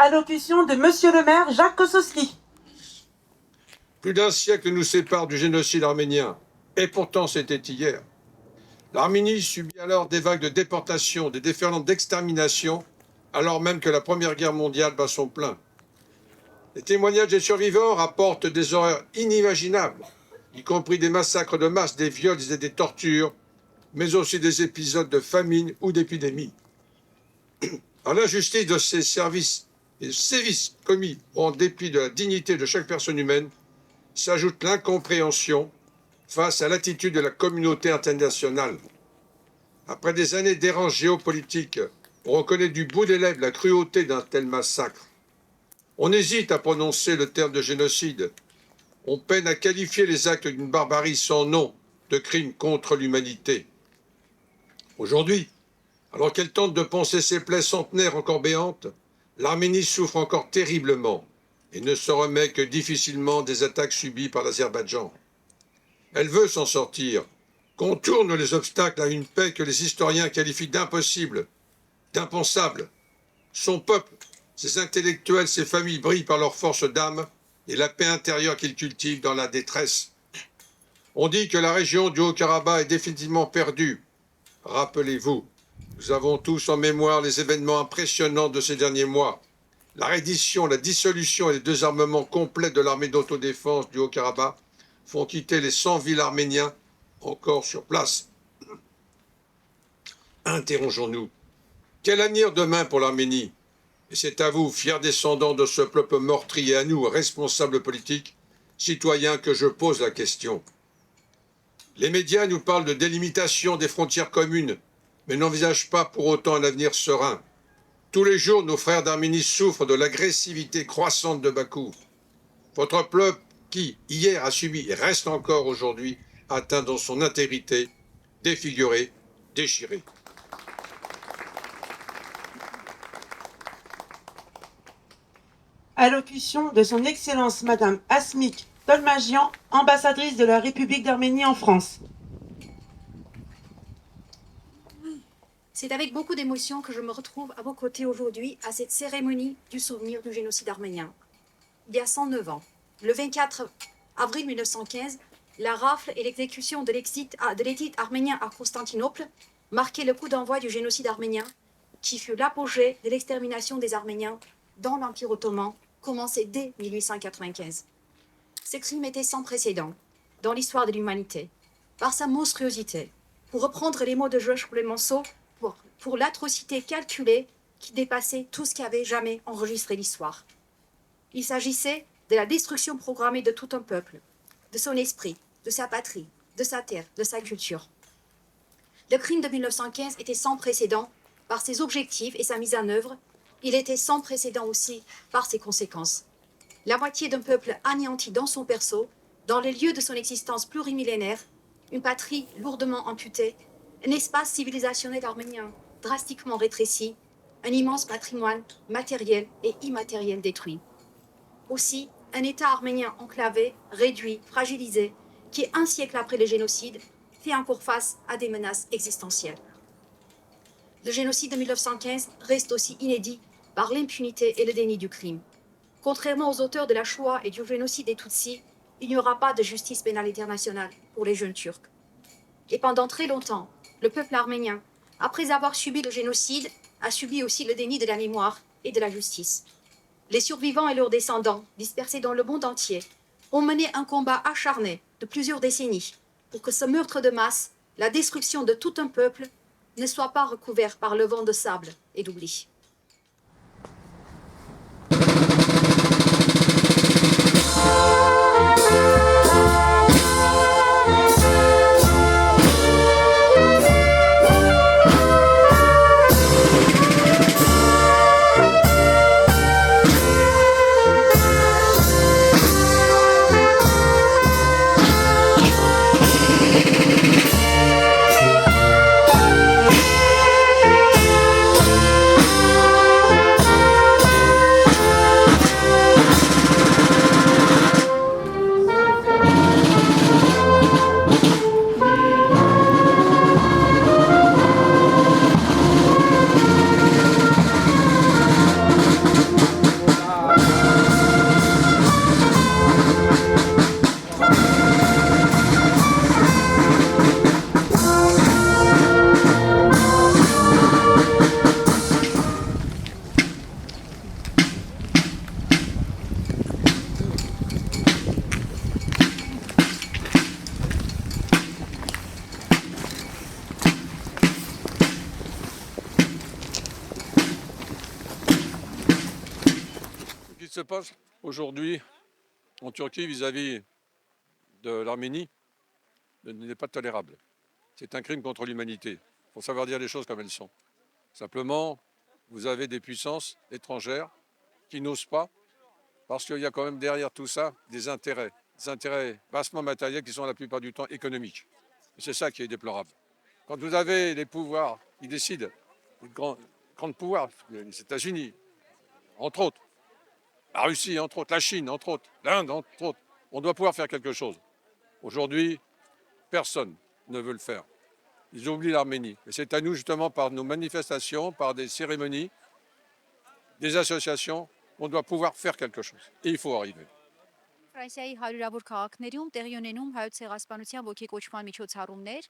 Allocution de Monsieur le maire Jacques Kossowski. Plus d'un siècle nous sépare du génocide arménien. Et pourtant, c'était hier. L'Arménie subit alors des vagues de déportation, des déferlantes d'extermination, alors même que la Première Guerre mondiale bat son plein. Les témoignages des survivants rapportent des horreurs inimaginables, y compris des massacres de masse, des viols et des tortures, mais aussi des épisodes de famine ou d'épidémie. À l'injustice de ces services et sévices commis en dépit de la dignité de chaque personne humaine, s'ajoute l'incompréhension face à l'attitude de la communauté internationale. Après des années d'errance géopolitique, on reconnaît du bout des lèvres la cruauté d'un tel massacre. On hésite à prononcer le terme de génocide. On peine à qualifier les actes d'une barbarie sans nom, de crimes contre l'humanité. Aujourd'hui, alors qu'elle tente de panser ses plaies centenaires encore béantes, l'Arménie souffre encore terriblement et ne se remet que difficilement des attaques subies par l'Azerbaïdjan. Elle veut s'en sortir, contourne les obstacles à une paix que les historiens qualifient d'impossible, d'impensable. Son peuple, ses intellectuels, ses familles brillent par leur force d'âme et la paix intérieure qu'ils cultivent dans la détresse. On dit que la région du Haut-Karabakh est définitivement perdue. Rappelez-vous, nous avons tous en mémoire les événements impressionnants de ces derniers mois. La reddition, la dissolution et le désarmement complet de l'armée d'autodéfense du Haut-Karabakh font quitter les 100 villes arméniens encore sur place. Interrogeons-nous. Quel avenir demain pour l'Arménie? Et c'est à vous, fiers descendants de ce peuple meurtri, et à nous, responsables politiques, citoyens, que je pose la question. Les médias nous parlent de délimitation des frontières communes, mais n'envisagent pas pour autant un avenir serein. Tous les jours, nos frères d'Arménie souffrent de l'agressivité croissante de Bakou. Votre peuple qui, hier, a subi et reste encore aujourd'hui atteint dans son intégrité, défiguré, déchiré. Allocution de son Excellence Madame Asmik Tolmagian, ambassadrice de la République d'Arménie en France. C'est avec beaucoup d'émotion que je me retrouve à vos côtés aujourd'hui à cette cérémonie du souvenir du génocide arménien. Il y a 109 ans, le 24 avril 1915, la rafle et l'exécution de l'édit arménien à Constantinople marquaient le coup d'envoi du génocide arménien, qui fut l'apogée de l'extermination des Arméniens dans l'Empire ottoman, commencé dès 1895. Ce crime était sans précédent dans l'histoire de l'humanité, par sa monstruosité, pour reprendre les mots de Georges Clemenceau, pour l'atrocité calculée qui dépassait tout ce qui avait jamais enregistré l'histoire. Il s'agissait de la destruction programmée de tout un peuple, de son esprit, de sa patrie, de sa terre, de sa culture. Le crime de 1915 était sans précédent par ses objectifs et sa mise en œuvre. Il était sans précédent aussi par ses conséquences. La moitié d'un peuple anéanti dans son berceau, dans les lieux de son existence plurimillénaire, une patrie lourdement amputée, un espace civilisationnel arménien drastiquement rétréci, un immense patrimoine matériel et immatériel détruit. Aussi, un État arménien enclavé, réduit, fragilisé, qui, un siècle après le génocide, fait encore face à des menaces existentielles. Le génocide de 1915 reste aussi inédit par l'impunité et le déni du crime. Contrairement aux auteurs de la Shoah et du génocide des Tutsis, il n'y aura pas de justice pénale internationale pour les jeunes Turcs. Et pendant très longtemps, le peuple arménien, après avoir subi le génocide, a subi aussi le déni de la mémoire et de la justice. Les survivants et leurs descendants, dispersés dans le monde entier, ont mené un combat acharné de plusieurs décennies pour que ce meurtre de masse, la destruction de tout un peuple, ne soit pas recouvert par le vent de sable et d'oubli. se passe aujourd'hui en Turquie vis-à-vis de l'Arménie n'est pas tolérable. C'est un crime contre l'humanité. Il faut savoir dire les choses comme elles sont. Simplement, vous avez des puissances étrangères qui n'osent pas, parce qu'il y a quand même derrière tout ça des intérêts bassement matériels qui sont la plupart du temps économiques. Et c'est ça qui est déplorable. Quand vous avez les pouvoirs qui décident, les grands pouvoirs, les États-Unis, entre autres, la Russie, entre autres, la Chine, entre autres, l'Inde, entre autres, on doit pouvoir faire quelque chose. Aujourd'hui, personne ne veut le faire. Ils oublient l'Arménie. Et c'est à nous, justement, par nos manifestations, par des cérémonies, des associations, qu'on doit pouvoir faire quelque chose. Et il faut arriver. Ֆրանսիայի հարյուրավոր քաղաքներում տեղի ունենում հայոց ցեղասպանության ոգեկոչման միջոցառումներ,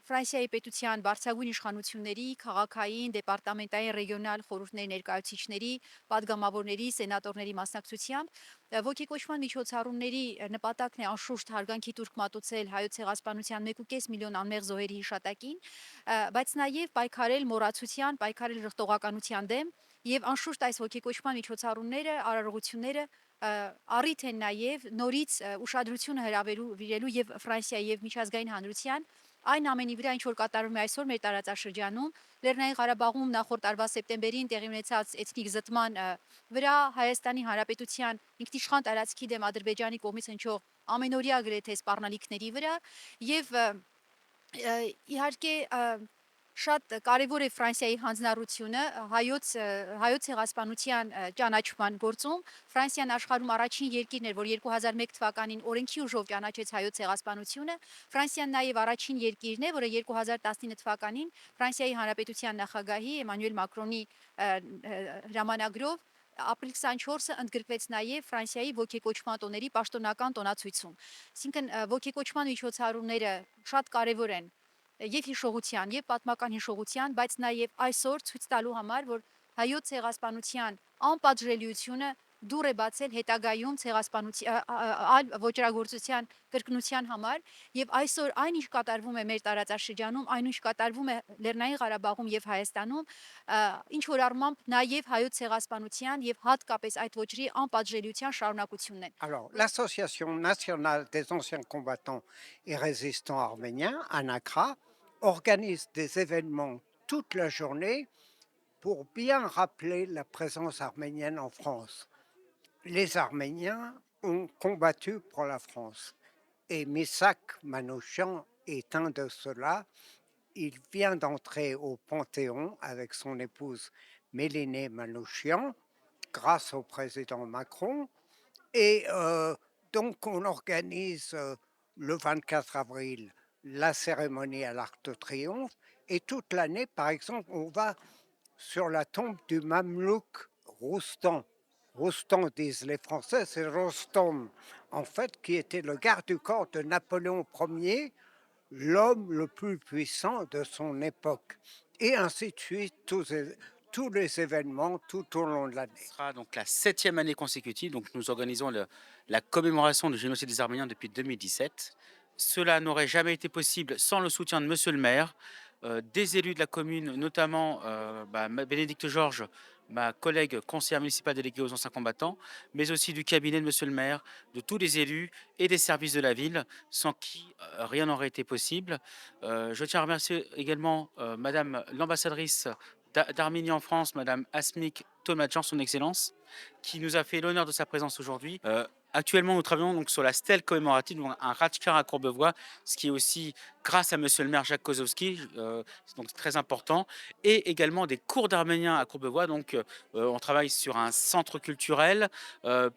Ֆրանսիայի պետության բարձրագույն իշխանությունների, քաղաքային, դեպարտամենտային, ռեգիոնալ խորհուրդների ներկայացուցիչների, падգամավորների, սենատորների մասնակցությամբ ոգեկոչման միջոցառումների նպատակն է անշուշտ հարգանքի տուրք մատուցել հայոց ցեղասպանության 1.5 միլիոն անմեղ զոհերի հիշատակին, բայց նաև պայքարել մոռացության, պայքարել ժխտողականության դեմ եւ անշուշտ այս ոգեկոչման միջոցառումները, արարողությունները առիթ են նաև նորից ուշադրությունը հրավիրելու եւ Ֆրանսիայի եւ միջազգային հանրության այն ամենի վրա, ինչ որ կատարվում է այսօր մեր տարածաշրջանում, Լեռնային Ղարաբաղում նախորդ տարվա սեպտեմբերին տեղի ունեցած էթնիկ զտման վրա Հայաստանի Հանրապետության ինքնիշխան տարածքի դեմ Ադրբեջանի կողմից հնչող ամենօրյա գրեթե սպառնալիքների վրա եւ իհարկե շատ կարևոր է Ֆրանսիայի հանձնառությունը հայոց ցեղասպանության ճանաչման գործում։ Ֆրանսիան աշխարհում առաջին երկիրն էր, որ 2001 թվականին օրենքի ուժով ճանաչեց հայոց ցեղասպանությունը։ Ֆրանսիան նաև առաջին երկիրն է, որը 2019 թվականին Ֆրանսիայի Հանրապետության նախագահի Էմանուել Մակրոնի հրամանագրով ապրիլ 24-ը ընդգրկվեց նաև Ֆրանսիայի ոգեկոչման տոների պաշտոնական տոնացույցում։ Այսինքն ոգեկոչման միջոցառումները շատ կարևոր են եւ հիշողության, եւ պատմական հիշողության, բայց նաեւ այսօր ցույց տալու համար, որ հայոց ցեղասպանության անպատժելիությունը դուր է բացել հետագայում այլ ոչրագործության կրկնության համար եւ այսօր այն ինչ կատարվում է մեր տարածաշրջանում, այն ինչ կատարվում է Լեռնային Ղարաբաղում եւ Հայաստանում, ինչ որ առմամբ նաեւ հայոց ցեղասպանության եւ հատկապես այդ ոչրի անպատժելիության շարունակությունն է։ Alors, l'Association nationale des anciens combattants et résistants arméniens, ANACRA, organise des événements toute la journée pour bien rappeler la présence arménienne en France. Les Arméniens ont combattu pour la France et Misak Manouchian est un de ceux-là. Il vient d'entrer au Panthéon avec son épouse Mélinée Manouchian grâce au président Macron. Et donc, on organise le 24 avril la cérémonie à l'Arc de Triomphe. Et toute l'année, par exemple, on va sur la tombe du Mamelouk Roustan. Roustan, disent les Français, c'est Rostom, en fait, qui était le garde du corps de Napoléon Ier, l'homme le plus puissant de son époque. Et ainsi de suite, tous les événements tout au long de l'année. Ce sera donc la 7e année consécutive. Donc nous organisons la commémoration du génocide des Arméniens depuis 2017. Cela n'aurait jamais été possible sans le soutien de Monsieur le maire, des élus de la commune, notamment Bénédicte Georges, ma collègue conseillère municipale déléguée aux anciens combattants, mais aussi du cabinet de Monsieur le maire, de tous les élus et des services de la ville, sans qui rien n'aurait été possible. Je tiens à remercier également Madame l'ambassadrice d'Arménie en France, Madame Asmik Tolmadjan, son Excellence, qui nous a fait l'honneur de sa présence aujourd'hui. Actuellement, nous travaillons donc sur la stèle commémorative, donc un Ratchkar à Courbevoie, ce qui est aussi grâce à Monsieur le maire Jacques Kozowski, donc très important, et également des cours d'arménien à Courbevoie. Donc, on travaille sur un centre culturel,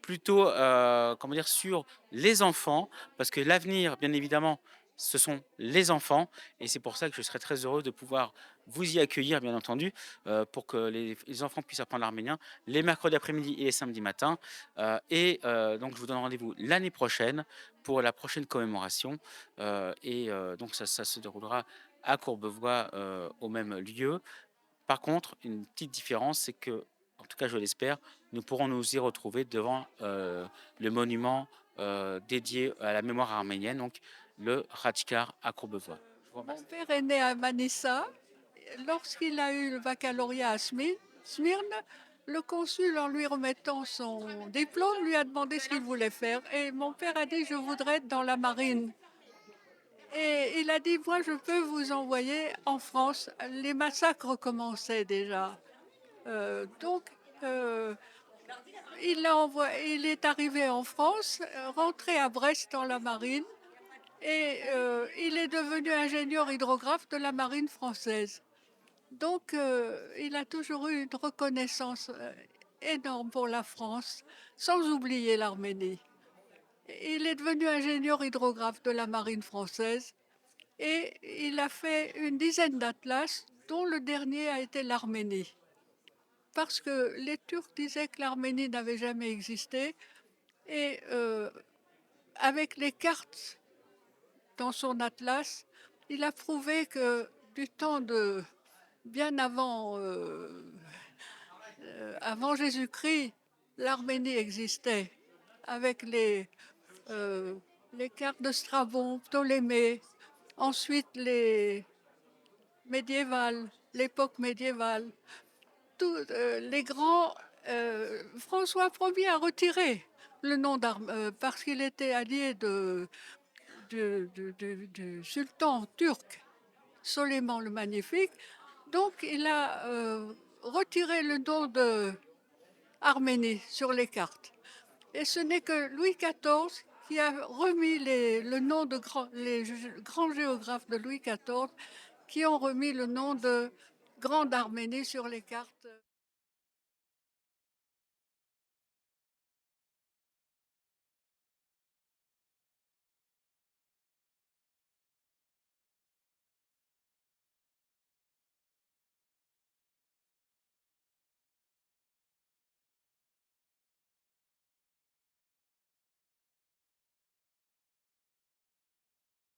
plutôt, comment dire, sur les enfants, parce que l'avenir, bien évidemment, ce sont les enfants, et c'est pour ça que je serais très heureux de pouvoir vous y accueillir, bien entendu, pour que les enfants puissent apprendre l'arménien les mercredis après-midi et les samedis matins. Donc, je vous donne rendez-vous l'année prochaine pour la prochaine commémoration. Donc, ça se déroulera à Courbevoie, au même lieu. Par contre, une petite différence, c'est que, en tout cas, je l'espère, nous pourrons nous y retrouver devant le monument dédié à la mémoire arménienne, donc le Ratchkar à Courbevoie. Mon père est né à Manissa. Lorsqu'il a eu le baccalauréat à Smyrne, Le consul, en lui remettant son diplôme, lui a demandé ce qu'il voulait faire. Et mon père a dit, je voudrais être dans la marine. Et il a dit, moi, je peux vous envoyer en France. Les massacres commençaient déjà. Donc, il est arrivé en France, rentré à Brest dans la marine. Et il est devenu ingénieur hydrographe de la marine française. Donc, il a toujours eu une reconnaissance énorme pour la France, sans oublier l'Arménie. Il est devenu ingénieur hydrographe de la marine française et il a fait une dizaine d'atlas, dont le dernier a été l'Arménie. Parce que les Turcs disaient que l'Arménie n'avait jamais existé et avec les cartes dans son atlas, il a prouvé que du temps de bien avant Jésus-Christ, l'Arménie existait avec les cartes de Strabon, Ptolémée, ensuite les médiévales, l'époque médiévale. Les grands, François Ier a retiré le nom parce qu'il était allié du sultan turc Soleiman le Magnifique. Donc il a retiré le nom de Arménie sur les cartes. Et ce n'est que Louis XIV qui a remis le nom de les grands géographes de Louis XIV qui ont remis le nom de Grande Arménie sur les cartes.